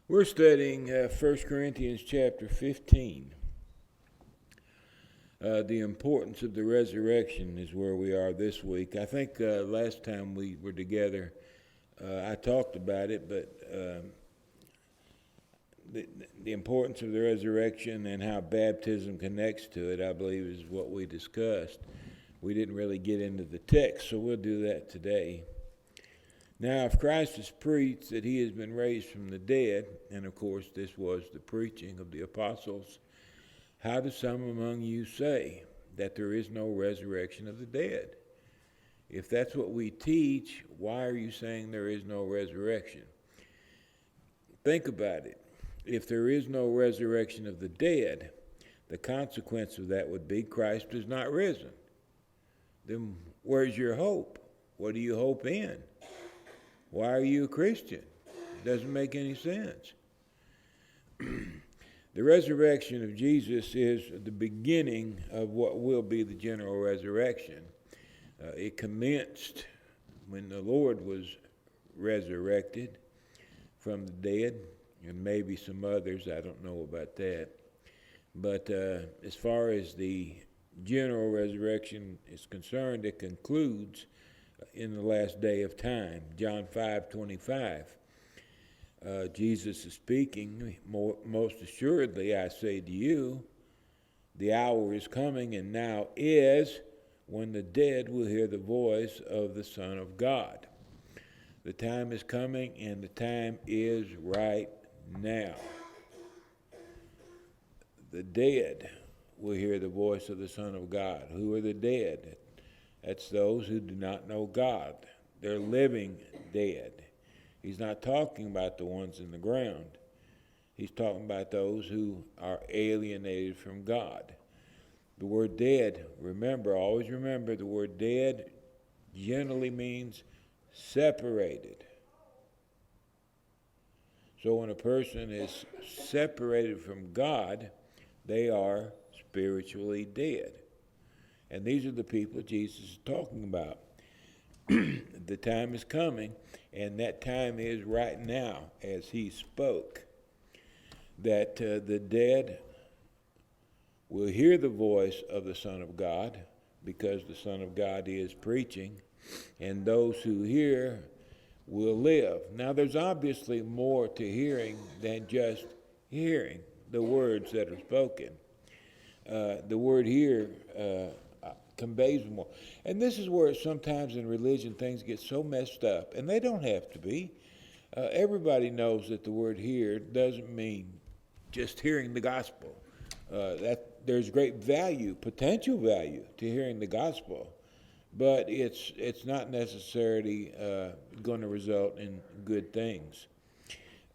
We're studying 1 Corinthians chapter 15. The importance of the resurrection is where we are this week. I think last time we were together, I talked about it, but the importance of the resurrection and how baptism connects to it, I believe, is what we discussed. We didn't really get into the text, so we'll do that today. Now, if Christ has preached that he has been raised from the dead, and of course this was the preaching of the apostles, how do some among you say that there is no resurrection of the dead? If that's what we teach, why are you saying there is no resurrection? Think about it. If there is no resurrection of the dead, the consequence of that would be Christ is not risen. Then where's your hope? What do you hope in? Why are you a Christian? It doesn't make any sense. The resurrection of Jesus is the beginning of what will be the general resurrection. It commenced when the Lord was resurrected from the dead, and maybe some others, I don't know about that. But as far as the general resurrection is concerned, it concludes in the last day of time. John 5:25. Jesus is speaking, most assuredly I say to you, the hour is coming and now is when the dead will hear the voice of the Son of God. The time is coming and the time is right now. The dead will hear the voice of the Son of God. Who are the dead? That's those who do not know God. They're living dead. He's not talking about the ones in the ground. He's talking about those who are alienated from God. The word dead, always remember, the word dead generally means separated. So when a person is separated from God, they are spiritually dead. And these are the people Jesus is talking about. The time is coming, and that time is right now, as he spoke, that the dead will hear the voice of the Son of God, because the Son of God is preaching, and those who hear will live. Now, there's obviously more to hearing than just hearing the words that are spoken. The word here conveys more. And this is where sometimes in religion things get so messed up, and they don't have to be. Everybody knows that the word hear doesn't mean just hearing the gospel. That there's great value, potential value, to hearing the gospel, but it's not necessarily going to result in good things.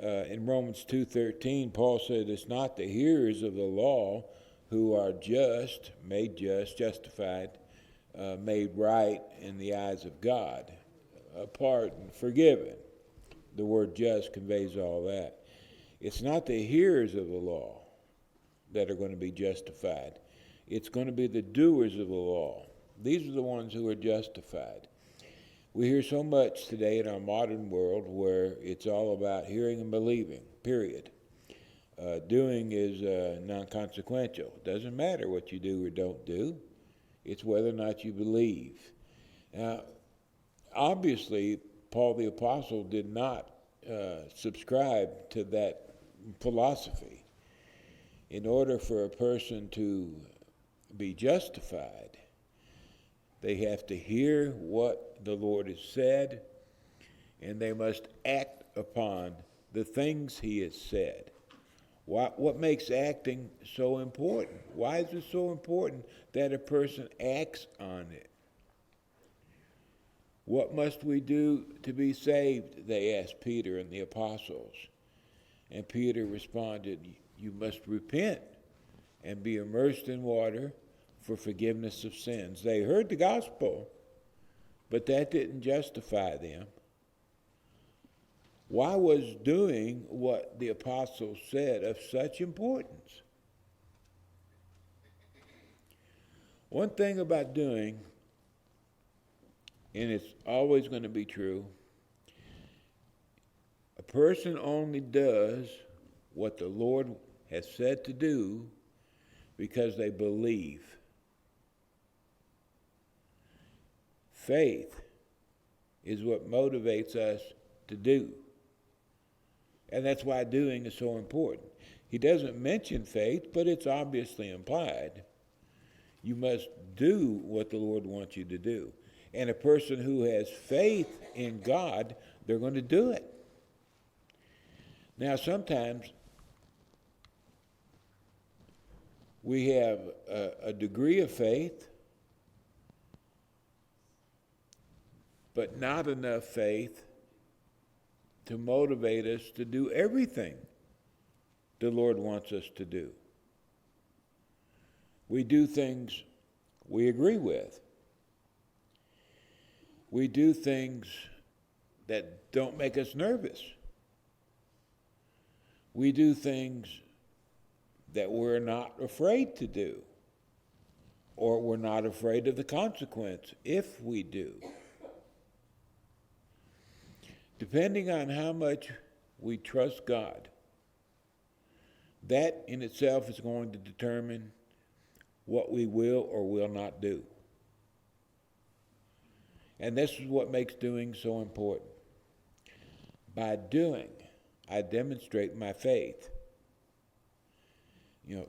In Romans 2:13, Paul said it's not the hearers of the law who are just, made just, justified, made right in the eyes of God, pardoned, forgiven. The word just conveys all that. It's not the hearers of the law that are going to be justified. It's going to be the doers of the law. These are the ones who are justified. We hear so much today in our modern world where it's all about hearing and believing, period. Doing is non-consequential. It doesn't matter what you do or don't do. It's whether or not you believe. Now, obviously, Paul the Apostle did not subscribe to that philosophy. In order for a person to be justified, they have to hear what the Lord has said, and they must act upon the things he has said. What makes acting so important? Why is it so important that a person acts on it? What must we do to be saved? They asked Peter and the apostles. And Peter responded, you must repent and be immersed in water for forgiveness of sins. They heard the gospel, but that didn't justify them. Why was doing what the apostles said of such importance? One thing about doing, and it's always going to be true, a person only does what the Lord has said to do because they believe. Faith is what motivates us to do. And that's why doing is so important. He doesn't mention faith, but it's obviously implied. You must do what the Lord wants you to do. And a person who has faith in God, they're going to do it. Now, sometimes we have a degree of faith, but not enough faith to motivate us to do everything the Lord wants us to do. We do things we agree with. We do things that don't make us nervous. We do things that we're not afraid to do, or we're not afraid of the consequence if we do. Depending on how much we trust God, that in itself is going to determine what we will or will not do. And this is what makes doing so important. By doing, I demonstrate my faith. You know,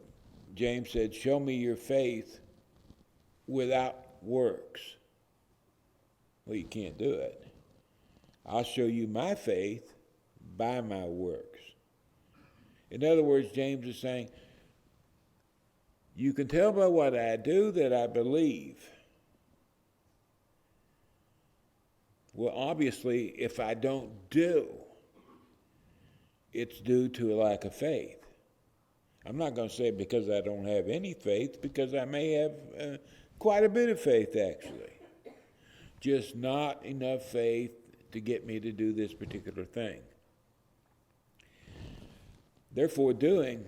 James said, show me your faith without works. Well, you can't do it. I'll show you my faith by my works. In other words, James is saying, you can tell by what I do that I believe. Well, obviously, if I don't do, it's due to a lack of faith. I'm not going to say because I don't have any faith, because I may have quite a bit of faith, actually. Just not enough faith to get me to do this particular thing. Therefore, doing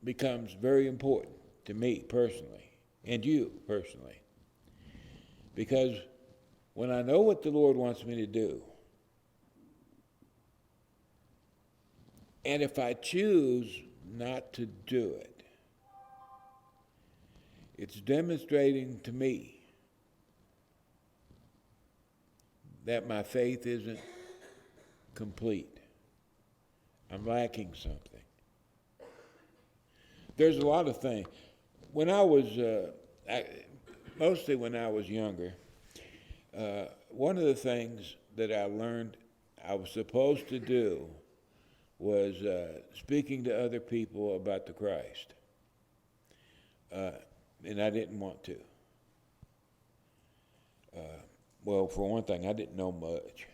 becomes very important to me personally, and you personally. Because when I know what the Lord wants me to do, and if I choose not to do it, it's demonstrating to me that my faith isn't complete. I'm lacking something. There's a lot of things. When I was, mostly when I was younger, one of the things that I learned I was supposed to do was speaking to other people about the Christ. And I didn't want to. Well, for one thing, I didn't know much.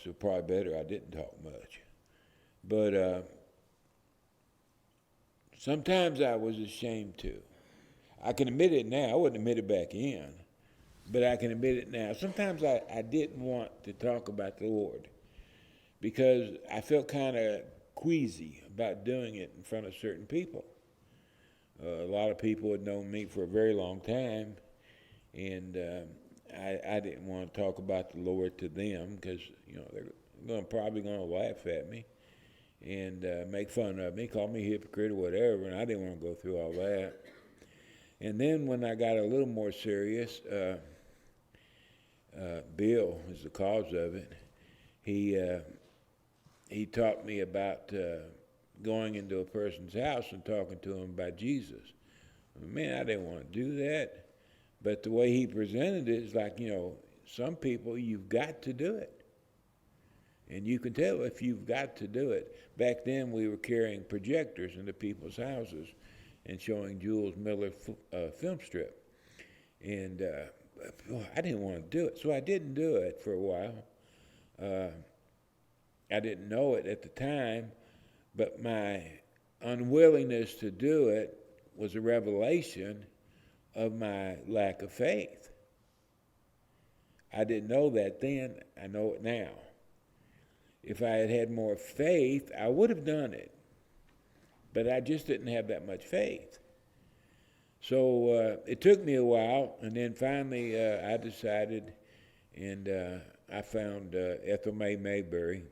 So probably better I didn't talk much. But sometimes I was ashamed to. I can admit it now. I wouldn't admit it back in. But I can admit it now. Sometimes I didn't want to talk about the Lord because I felt kind of queasy about doing it in front of certain people. A lot of people had known me for a very long time, and I didn't want to talk about the Lord to them because, they're probably going to laugh at me and make fun of me, call me a hypocrite or whatever, and I didn't want to go through all that. And then when I got a little more serious, Bill is the cause of it. He taught me about going into a person's house and talking to him about Jesus. Man, I didn't want to do that. But the way he presented it is like, some people, you've got to do it. And you can tell if you've got to do it. Back then, we were carrying projectors into people's houses and showing Jules Miller film strip. And I didn't want to do it, so I didn't do it for a while. I didn't know it at the time, but my unwillingness to do it was a revelation of my lack of faith. I didn't know that then. I know it now. If I had had more faith, I would have done it. But I just didn't have that much faith. So it took me a while, and then finally I decided, and I found Ethel May Mayberry,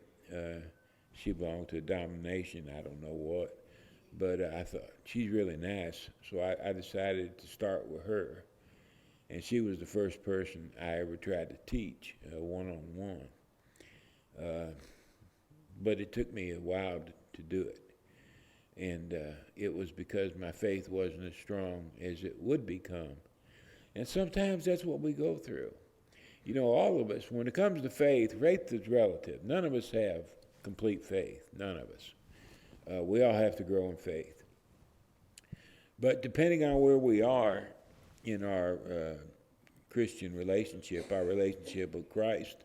She belonged to a denomination, I don't know what. But I thought, she's really nice. So I decided to start with her. And she was the first person I ever tried to teach one-on-one. But it took me a while to do it. And it was because my faith wasn't as strong as it would become. And sometimes that's what we go through. You know, all of us, when it comes to faith, faith is relative. None of us have complete faith. None of us. We all have to grow in faith. But depending on where we are in our Christian relationship, our relationship with Christ,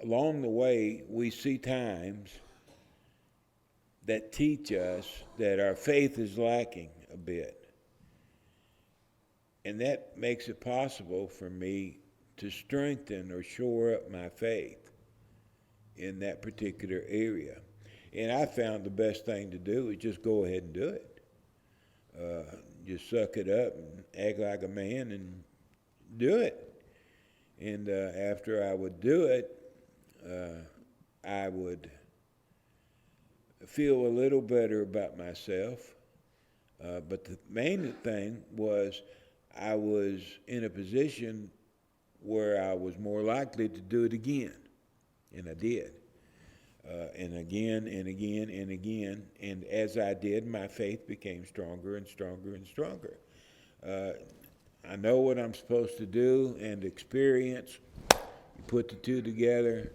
along the way, we see times that teach us that our faith is lacking a bit. And that makes it possible for me to strengthen or shore up my faith in that particular area. And I found the best thing to do is just go ahead and do it. Just suck it up and act like a man and do it. And after I would do it, I would feel a little better about myself. But the main thing was I was in a position where I was more likely to do it again. And I did. And again and again and again. And as I did, my faith became stronger and stronger and stronger. I know what I'm supposed to do and experience. You put the two together,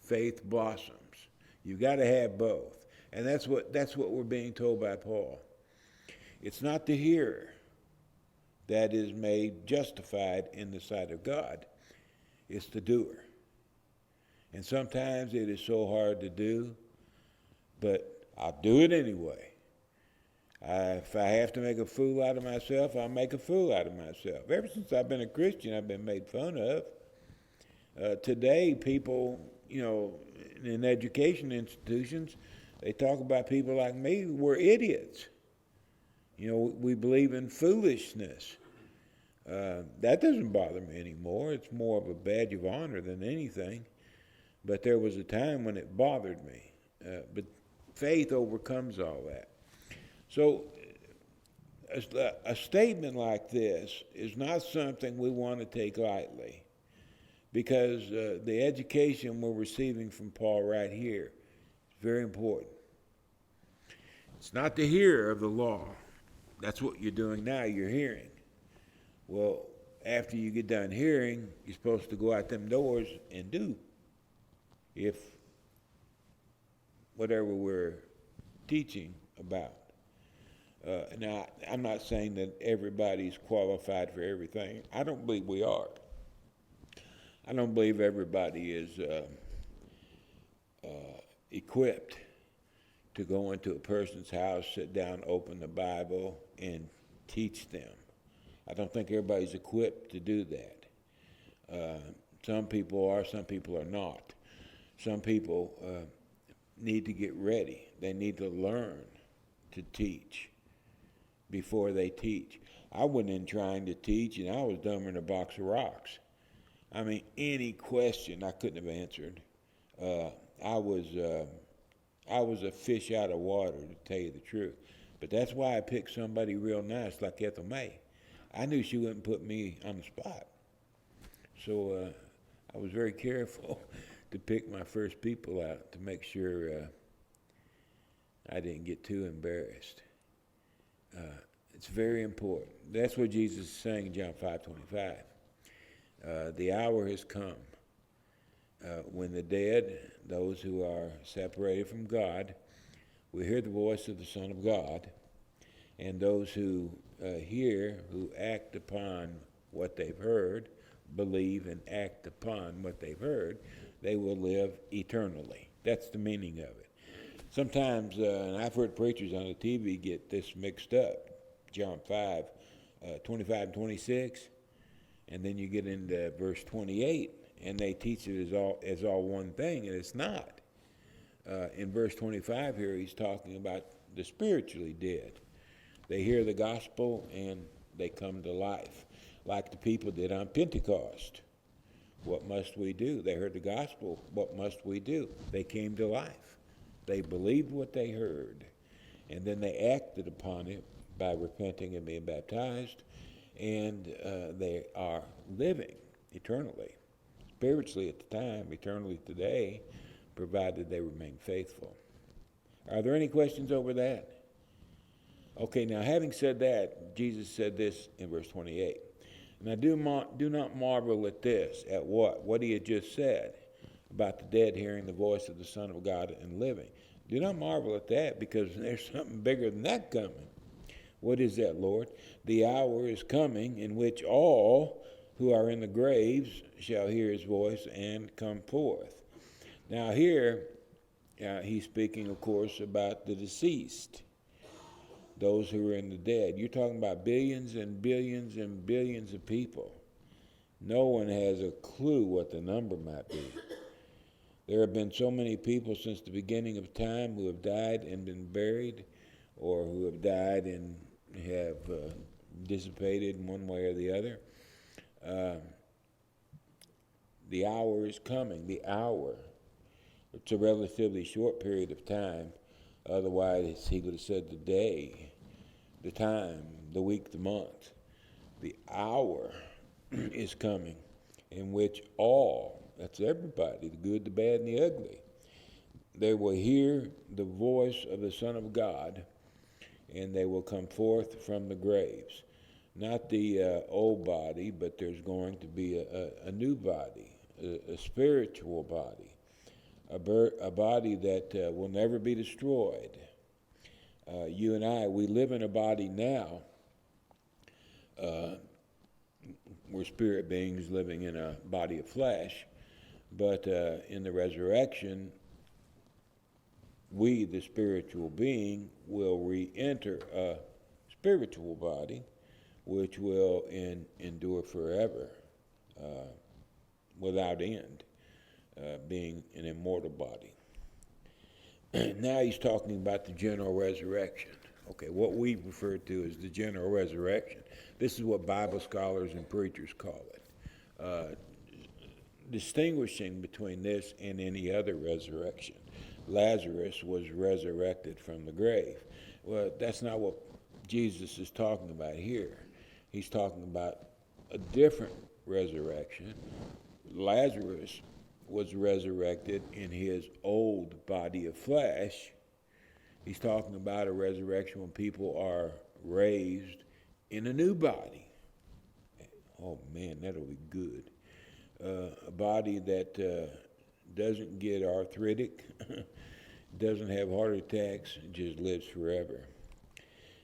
faith blossoms. You've got to have both. And that's what we're being told by Paul. It's not the hearer that is made justified in the sight of God. It's the doer. And sometimes it is so hard to do, but I'll do it anyway. If I have to make a fool out of myself, I'll make a fool out of myself. Ever since I've been a Christian, I've been made fun of. Today, people, in education institutions, they talk about people like me, we're idiots. We believe in foolishness. That doesn't bother me anymore. It's more of a badge of honor than anything. But there was a time when it bothered me. But faith overcomes all that. So a statement like this is not something we want to take lightly, because the education we're receiving from Paul right here is very important. It's not the hearer of the law. That's what you're doing now, you're hearing. Well, after you get done hearing, you're supposed to go out them doors and do. If whatever we're teaching about. Now, I'm not saying that everybody's qualified for everything. I don't believe we are. I don't believe everybody is equipped to go into a person's house, sit down, open the Bible, and teach them. I don't think everybody's equipped to do that. Some people are, some people are not. Some people need to get ready. They need to learn to teach before they teach. I went in trying to teach, and I was dumber than a box of rocks. I mean, any question I couldn't have answered. I was a fish out of water, to tell you the truth. But that's why I picked somebody real nice like Ethel May. I knew she wouldn't put me on the spot. So I was very careful to pick my first people out to make sure I didn't get too embarrassed. It's very important. That's what Jesus is saying in John 5:25. The hour has come when the dead, those who are separated from God, will hear the voice of the Son of God, and those who hear, who act upon what they've heard, believe and act upon what they've heard, they will live eternally. That's the meaning of it. Sometimes, and I've heard preachers on the TV get this mixed up, John 5, 25 and 26, and then you get into verse 28, and they teach it as all one thing, and it's not. In verse 25 here, he's talking about the spiritually dead. They hear the gospel, and they come to life, like the people did on Pentecost. What must we do? They heard the gospel. What must we do? They came to life. They believed what they heard, and then they acted upon it by repenting and being baptized, and they are living eternally, spiritually at the time, eternally today, provided they remain faithful. Are there any questions over that? Okay, now having said that, Jesus said this in verse 28. Now do not marvel at this, at what? What he had just said about the dead hearing the voice of the Son of God and living. Do not marvel at that, because there's something bigger than that coming. What is that, Lord? The hour is coming in which all who are in the graves shall hear his voice and come forth. Now here, he's speaking, of course, about the deceased, those who are in the dead. You're talking about billions and billions and billions of people. No one has a clue what the number might be. There have been so many people since the beginning of time who have died and been buried, or who have died and have dissipated in one way or the other. The hour is coming, the hour. It's a relatively short period of time. Otherwise, he would have said the day, the time, the week, the month. The hour is coming in which all, that's everybody, the good, the bad, and the ugly, they will hear the voice of the Son of God, and they will come forth from the graves. Not the old body, but there's going to be a new body, a spiritual body. A body that will never be destroyed. You and I, we live in a body now. We're spirit beings living in a body of flesh. But in the resurrection, we, the spiritual being, will re-enter a spiritual body, which will endure forever, without end. Being an immortal body. Now he's talking about the general resurrection. Okay, what we refer to as the general resurrection. This is what Bible scholars and preachers call it. Distinguishing between this and any other resurrection. Lazarus was resurrected from the grave. Well, that's not what Jesus is talking about here. He's talking about a different resurrection. Lazarus was resurrected in his old body of flesh. He's talking about a resurrection when people are raised in a new body. Oh man, that'll be good. A body that doesn't get arthritic, doesn't have heart attacks, just lives forever.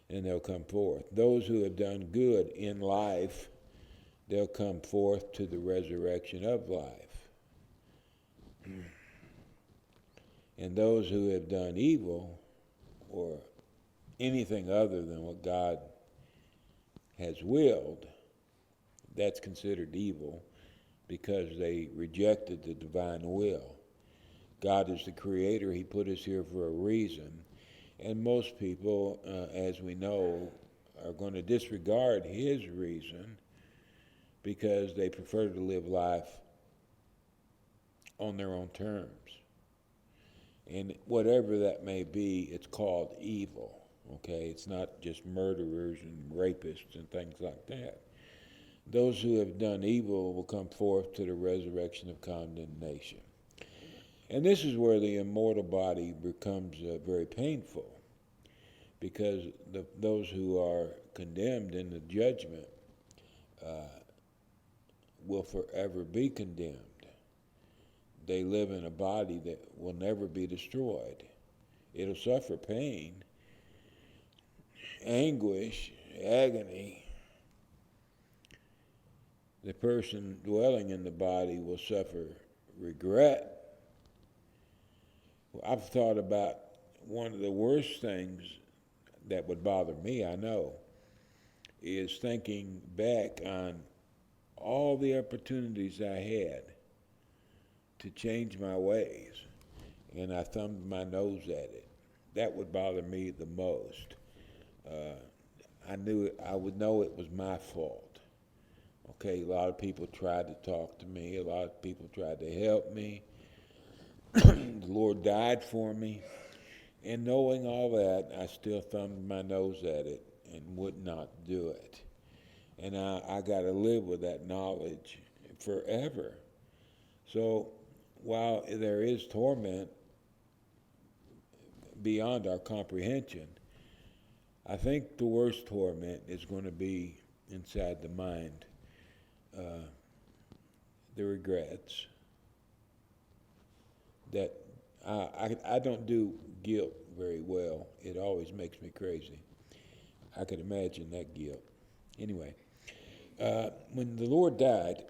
And they'll come forth. Those who have done good in life, they'll come forth to the resurrection of life. And those who have done evil, or anything other than what God has willed, that's considered evil because they rejected the divine will. God is the creator. He put us here for a reason. And most people, as we know, are going to disregard his reason because they prefer to live life on their own terms. And whatever that may be, it's called evil, okay? It's not just murderers and rapists and things like that. Those who have done evil will come forth to the resurrection of condemnation. And this is where the immortal body becomes very painful, because those who are condemned in the judgment will forever be condemned. They live in a body that will never be destroyed. It'll suffer pain, anguish, agony. The person dwelling in the body will suffer regret. I've thought about one of the worst things that would bother me, I know, is thinking back on all the opportunities I had to change my ways, and I thumbed my nose at it. That would bother me the most. I would know it was my fault. Okay, a lot of people tried to talk to me. A lot of people tried to help me. The Lord died for me. And knowing all that, I still thumbed my nose at it and would not do it. And I got to live with that knowledge forever. So while there is torment beyond our comprehension, I think the worst torment is going to be inside the mind, the regrets. That I don't do guilt very well. It always makes me crazy. I could imagine that guilt. Anyway, when the Lord died,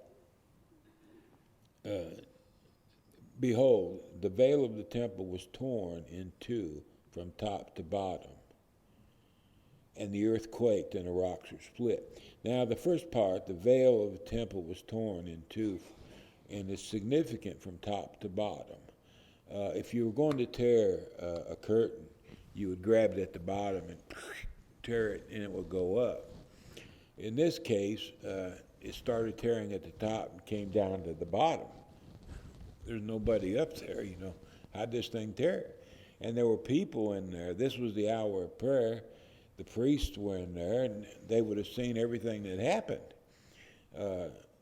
behold, the veil of the temple was torn in two from top to bottom, and the earth quaked and the rocks were split. Now, the first part, the veil of the temple was torn in two, and it's significant from top to bottom. If you were going to tear a curtain, you would grab it at the bottom and tear it, and it would go up. In this case, it started tearing at the top and came down to the bottom. There's nobody up there, How'd this thing tear? And there were people in there. This was the hour of prayer. The priests were in there, and they would have seen everything that happened.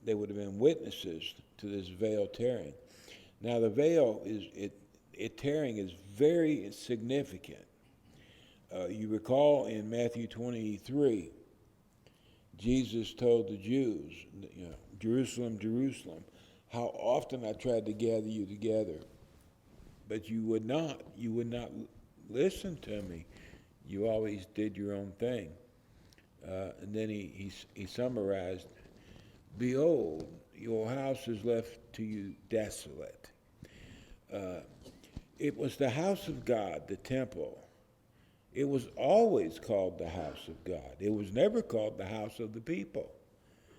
They would have been witnesses to this veil tearing. Now, the veil tearing is very significant. You recall in Matthew 23, Jesus told the Jews, Jerusalem, Jerusalem, how often I tried to gather you together, but you would not listen to me. You always did your own thing. And then he summarized, behold, your house is left to you desolate. It was the house of God, the temple. It was always called the house of God. It was never called the house of the people.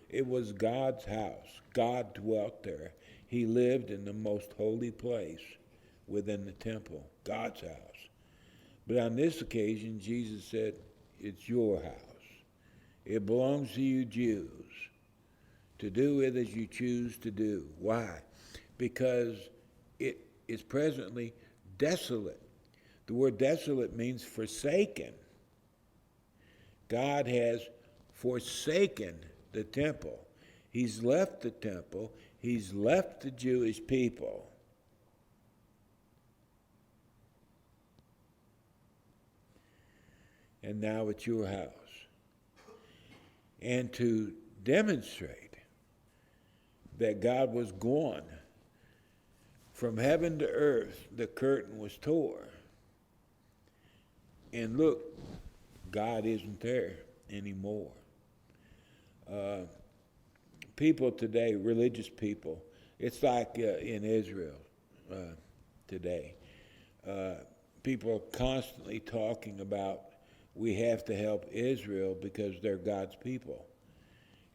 It was God's house. God dwelt there. He lived in the most holy place within the temple, God's house. But on this occasion, Jesus said, it's your house. It belongs to you Jews to do with as you choose to do. Why? Because it is presently desolate. The word desolate means forsaken. God has forsaken the temple. He's left the temple. He's left the Jewish people. And now it's your house. And to demonstrate that God was gone from heaven to earth, the curtain was torn. And look, God isn't there anymore. People today, religious people, it's like in Israel today. People are constantly talking about we have to help Israel because they're God's people.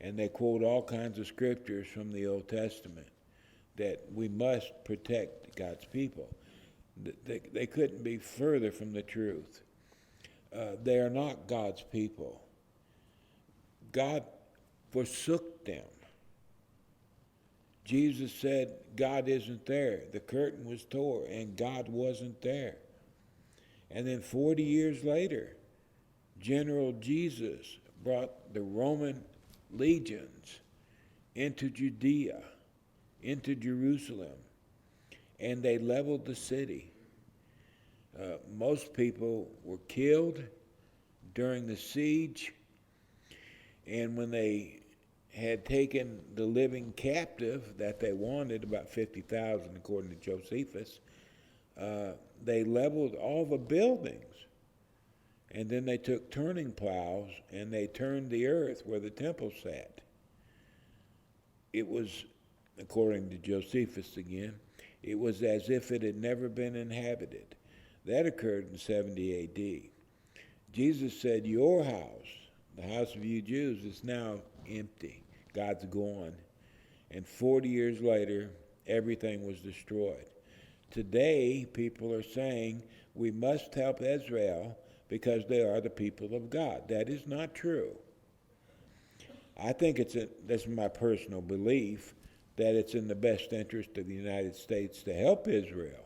And they quote all kinds of scriptures from the Old Testament that we must protect God's people. They couldn't be further from the truth. They are not God's people. God forsook them. Jesus said God isn't there. The curtain was torn and God wasn't there. And then 40 years later, General Jesus brought the Roman legions into Judea, into Jerusalem, and they leveled the city. Most people were killed during the siege, and when they had taken the living captive that they wanted, about 50,000 according to Josephus, they leveled all the buildings. And then they took turning plows and they turned the earth where the temple sat. It was, according to Josephus again, it was as if it had never been inhabited. That occurred in 70 A.D. Jesus said, your house, the house of you Jews, is now empty. God's gone. And 40 years later, everything was destroyed. Today, people are saying we must help Israel because they are the people of God. That is not true. I think that's my personal belief, that it's in the best interest of the United States to help Israel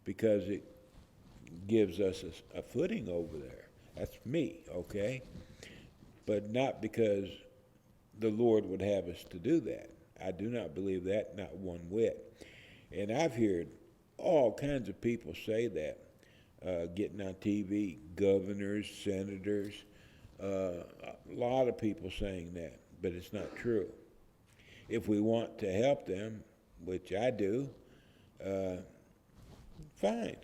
because it gives us a footing over there. That's me, okay? But not because the Lord would have us to do that. I do not believe that, not one whit. And I've heard all kinds of people say that, getting on TV, governors, senators, a lot of people saying that, but it's not true. If we want to help them, which I do, fine.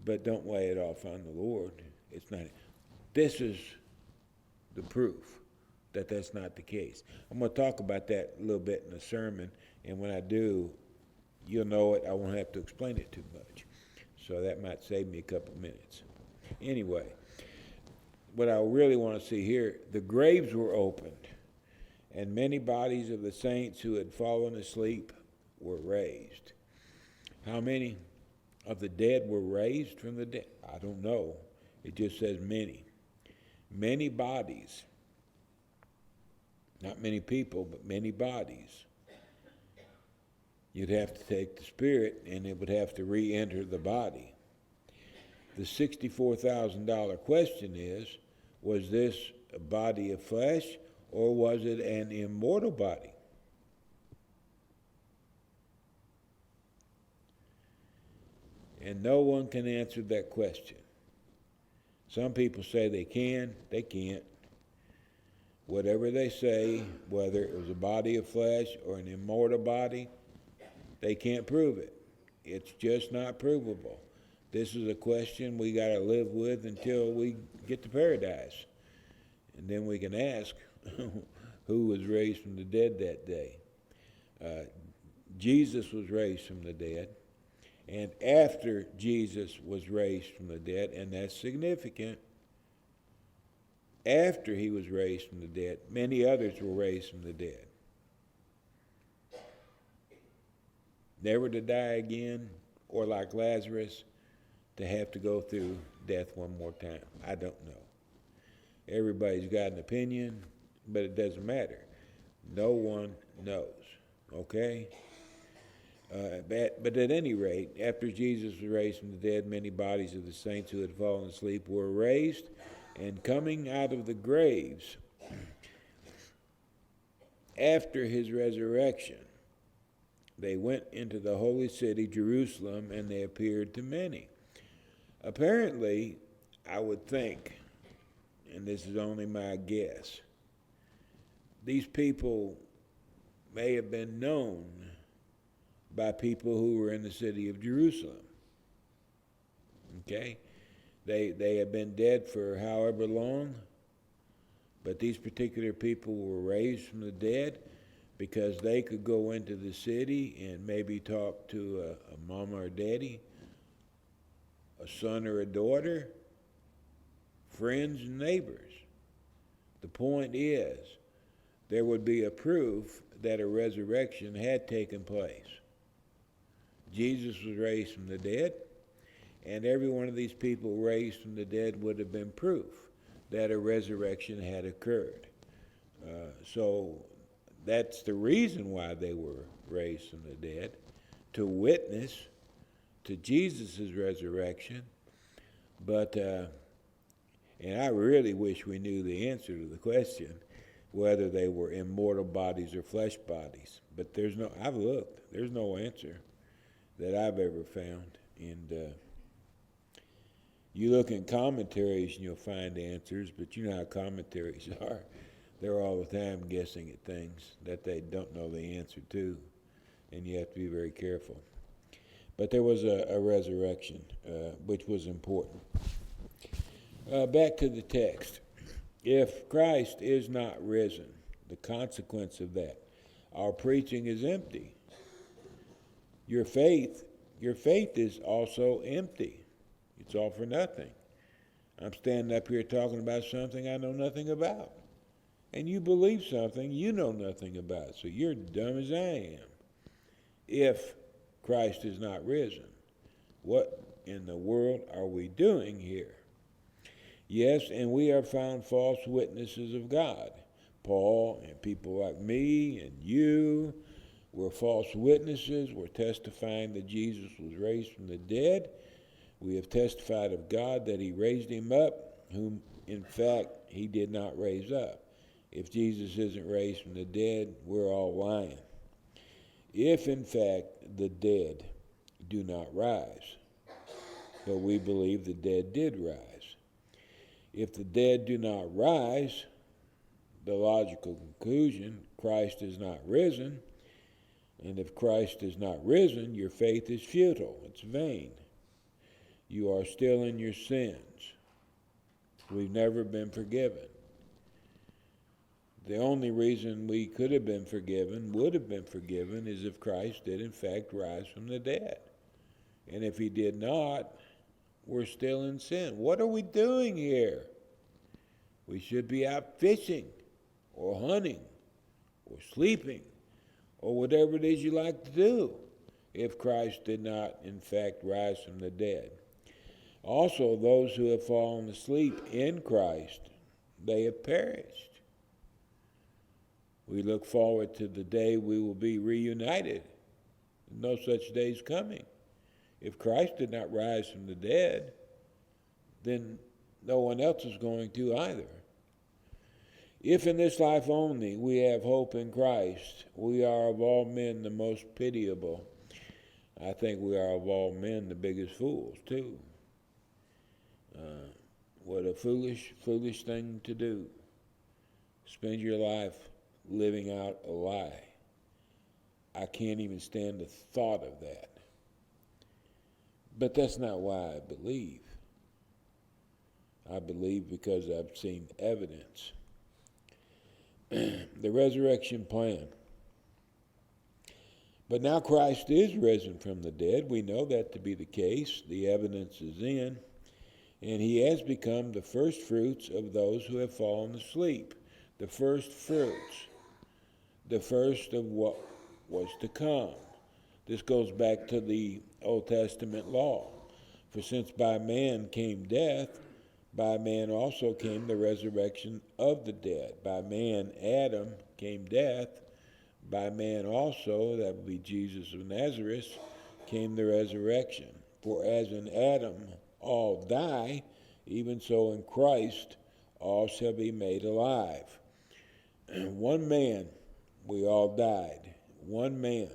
But don't lay it off on the Lord. It's not. This is the proof that that's not the case. I'm going to talk about that a little bit in the sermon, and when I do, you'll know it. I won't have to explain it too much. So that might save me a couple minutes. Anyway, what I really want to see here, the graves were opened, and many bodies of the saints who had fallen asleep were raised. How many of the dead were raised from the dead? I don't know. It just says many. Many bodies. Not many people, but many bodies. You'd have to take the spirit, and it would have to re-enter the body. The $64,000 question is, was this a body of flesh, or was it an immortal body? And no one can answer that question. Some people say they can, they can't. Whatever they say, whether it was a body of flesh or an immortal body, they can't prove it. It's just not provable. This is a question we got to live with until we get to paradise. And then we can ask who was raised from the dead that day. Jesus was raised from the dead. And after Jesus was raised from the dead, and that's significant, after he was raised from the dead, many others were raised from the dead. Never to die again, or like Lazarus, to have to go through death one more time. I don't know. Everybody's got an opinion, but it doesn't matter. No one knows, okay? But at any rate, after Jesus was raised from the dead, many bodies of the saints who had fallen asleep were raised, and coming out of the graves after his resurrection, they went into the holy city, Jerusalem, and they appeared to many. Apparently, I would think, and this is only my guess, these people may have been known by people who were in the city of Jerusalem. Okay? They had been dead for however long, but these particular people were raised from the dead because they could go into the city and maybe talk to a mama or daddy, a son or a daughter, friends and neighbors. The point is, there would be a proof that a resurrection had taken place. Jesus was raised from the dead, and every one of these people raised from the dead would have been proof that a resurrection had occurred. So that's the reason why they were raised from the dead, to witness to Jesus' resurrection. But, and I really wish we knew the answer to the question, whether they were immortal bodies or flesh bodies. But I've looked, there's no answer that I've ever found. And you look in commentaries and you'll find answers, but you know how commentaries are. They're all the time guessing at things that they don't know the answer to, and you have to be very careful. But there was a resurrection, which was important. Back to the text. If Christ is not risen, the consequence of that, our preaching is empty. Your faith is also empty. It's all for nothing. I'm standing up here talking about something I know nothing about. And you believe something you know nothing about. So you're dumb as I am. If Christ is not risen, what in the world are we doing here? Yes, and we are found false witnesses of God, Paul and people like me and you, we're false witnesses. We're testifying that Jesus was raised from the dead. We have testified of God that he raised him up, whom in fact he did not raise up. If Jesus isn't raised from the dead, we're all lying. If in fact the dead do not rise, but we believe the dead did rise. If the dead do not rise, the logical conclusion, Christ is not risen, and if Christ is not risen, your faith is futile, it's vain. You are still in your sins. We've never been forgiven. The only reason we could have been forgiven, would have been forgiven, is if Christ did in fact rise from the dead. And if he did not, we're still in sin. What are we doing here? We should be out fishing or hunting or sleeping or whatever it is you like to do if Christ did not in fact rise from the dead. Also, those who have fallen asleep in Christ, they have perished. We look forward to the day we will be reunited. No such day is coming. If Christ did not rise from the dead, then no one else is going to either. If in this life only we have hope in Christ, we are of all men the most pitiable. I think we are of all men the biggest fools too. What a foolish thing to do. Spend your life living out a lie. I can't even stand the thought of that. But that's not why I believe. I believe because I've seen evidence. The resurrection plan. But now Christ is risen from the dead. We know that to be the case. The evidence is in. And he has become the first fruits of those who have fallen asleep. The first fruits. The first of what was to come. This goes back to the Old Testament law. For since by man came death, by man also came the resurrection of the dead. By man, Adam, came death. By man also, that would be Jesus of Nazareth, came the resurrection. For as in Adam all die, even so in Christ all shall be made alive. One man, we all died. One man,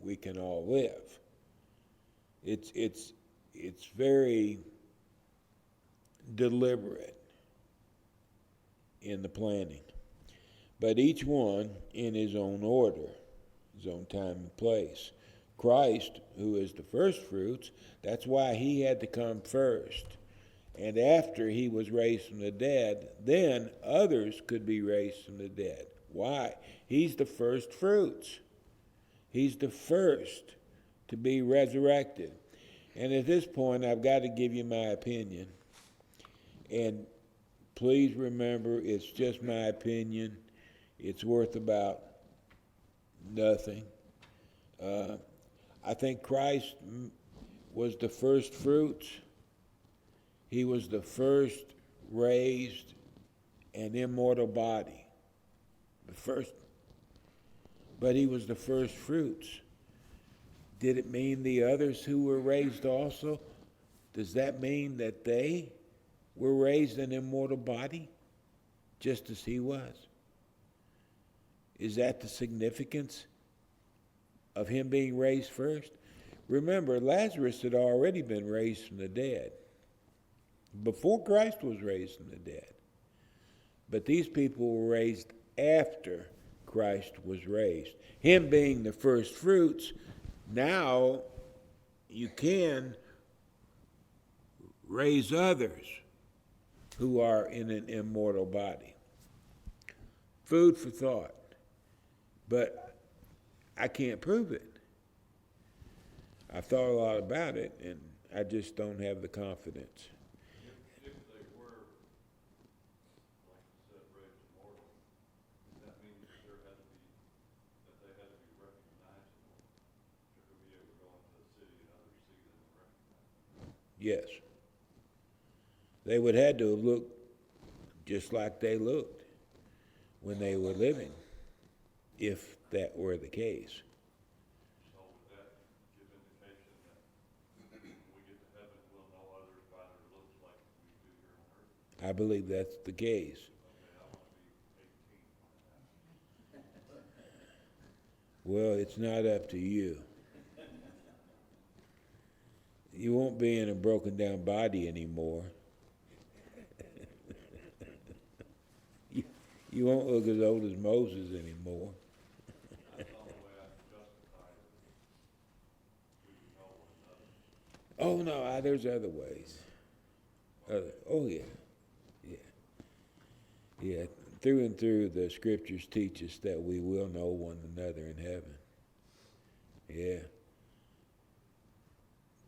we can all live. It's very deliberate in the planning, but each one in his own order, his own time and place. Christ, who is the first fruits, that's why he had to come first. And after he was raised from the dead, then others could be raised from the dead. Why? He's the first fruits. He's the first to be resurrected. And at this point, I've got to give you my opinion. And please remember, it's just my opinion. It's worth about nothing. I think Christ was the first fruits. He was the first raised an immortal body. The first. But he was the first fruits. Did it mean the others who were raised also? Does that mean that they were raised an immortal body, just as he was? Is that the significance of him being raised first? Remember, Lazarus had already been raised from the dead before Christ was raised from the dead. But these people were raised after Christ was raised. Him being the first fruits, now you can raise others who are in an immortal body. Food for thought. But I can't prove it. I've thought a lot about it, and I just don't have the confidence. If they were, like you said, raised immortal, that means that they had to be recognizable to be able to go into the city and others see them and recognize them. Yes. They would have had to have looked just like they looked. when they were living, if that were the case. So would that give indication that when we get to heaven, we'll know others by their looks like we do here on earth? I believe that's the case. Okay, I want to be 18 when that happens. Well, it's not up to you. You won't be in a broken down body anymore. You won't look as old as Moses anymore. That's the only way I can justify it. We can know one another. Oh no, there's other ways. Oh yeah, yeah. Through and through, the scriptures teach us that we will know one another in heaven. Yeah.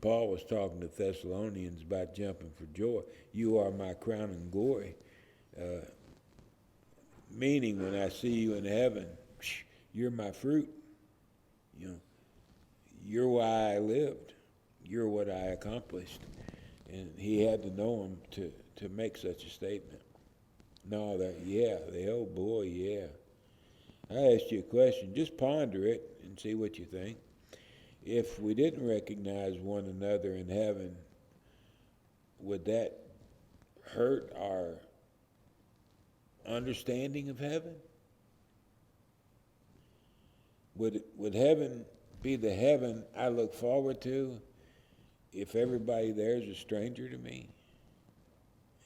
Paul was talking to Thessalonians about jumping for joy. You are my crown and glory. Meaning, when I see you in heaven, you're my fruit. You know, you're why I lived. You're what I accomplished. And he had to know him to make such a statement. No, oh boy, yeah. I asked you a question. Just ponder it and see what you think. If we didn't recognize one another in heaven, would that hurt our understanding of heaven? Would heaven be the heaven I look forward to if everybody there is a stranger to me?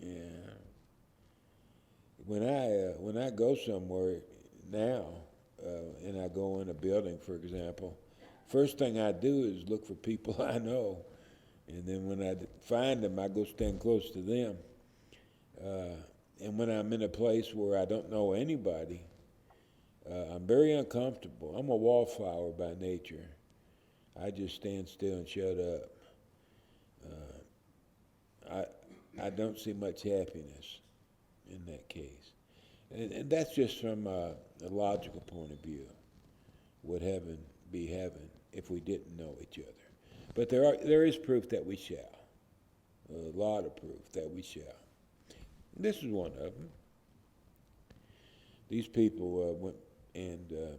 Yeah. When I go somewhere now, and I go in a building, for example, first thing I do is look for people I know, and then when I find them, I go stand close to them. And when I'm in a place where I don't know anybody, I'm very uncomfortable. I'm a wallflower by nature. I just stand still and shut up. I don't see much happiness in that case. And that's just from a logical point of view. Would heaven be heaven if we didn't know each other? But there is proof that we shall. A lot of proof that we shall. This is one of them. These people went and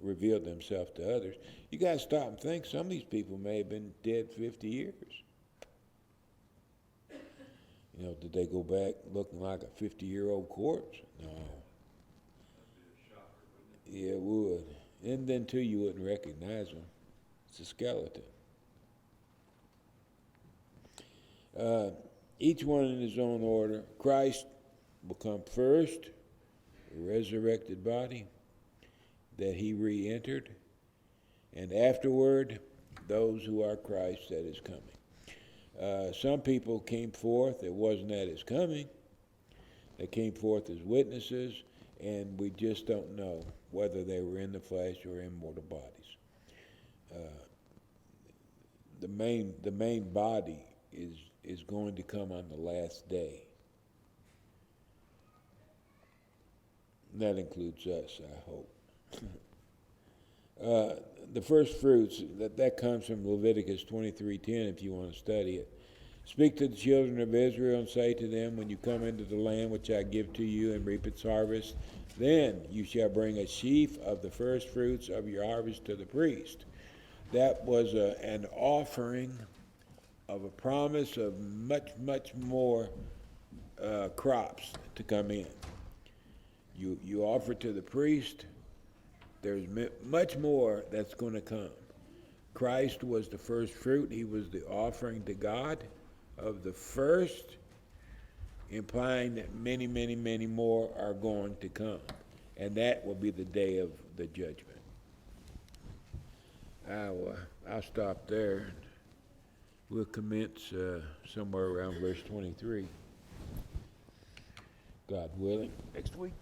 revealed themselves to others. You got to stop and think. Some of these people may have been dead 50 years. You know, did they go back looking like a 50-year-old corpse? No. That'd be a shocker, wouldn't it? Yeah, it would. And then, too, you wouldn't recognize them. It's a skeleton. Each one in his own order. Christ will come first, a resurrected body that he re-entered, and afterward, those who are Christ that is coming. Some people came forth, it wasn't at his coming. They came forth as witnesses, and we just don't know whether they were in the flesh or in mortal bodies. The main body is going to come on the last day. And that includes us, I hope. The first fruits, that comes from Leviticus 23:10 if you want to study it. Speak to the children of Israel and say to them, when you come into the land which I give to you and reap its harvest, then you shall bring a sheaf of the first fruits of your harvest to the priest. That was an offering of a promise of much, much more crops to come in. You offer to the priest, there's much more that's going to come. Christ was the first fruit. He was the offering to God of the first, implying that many, many, many more are going to come. And that will be the day of the judgment. I'll stop there. We'll commence somewhere around verse 23. God willing, next week.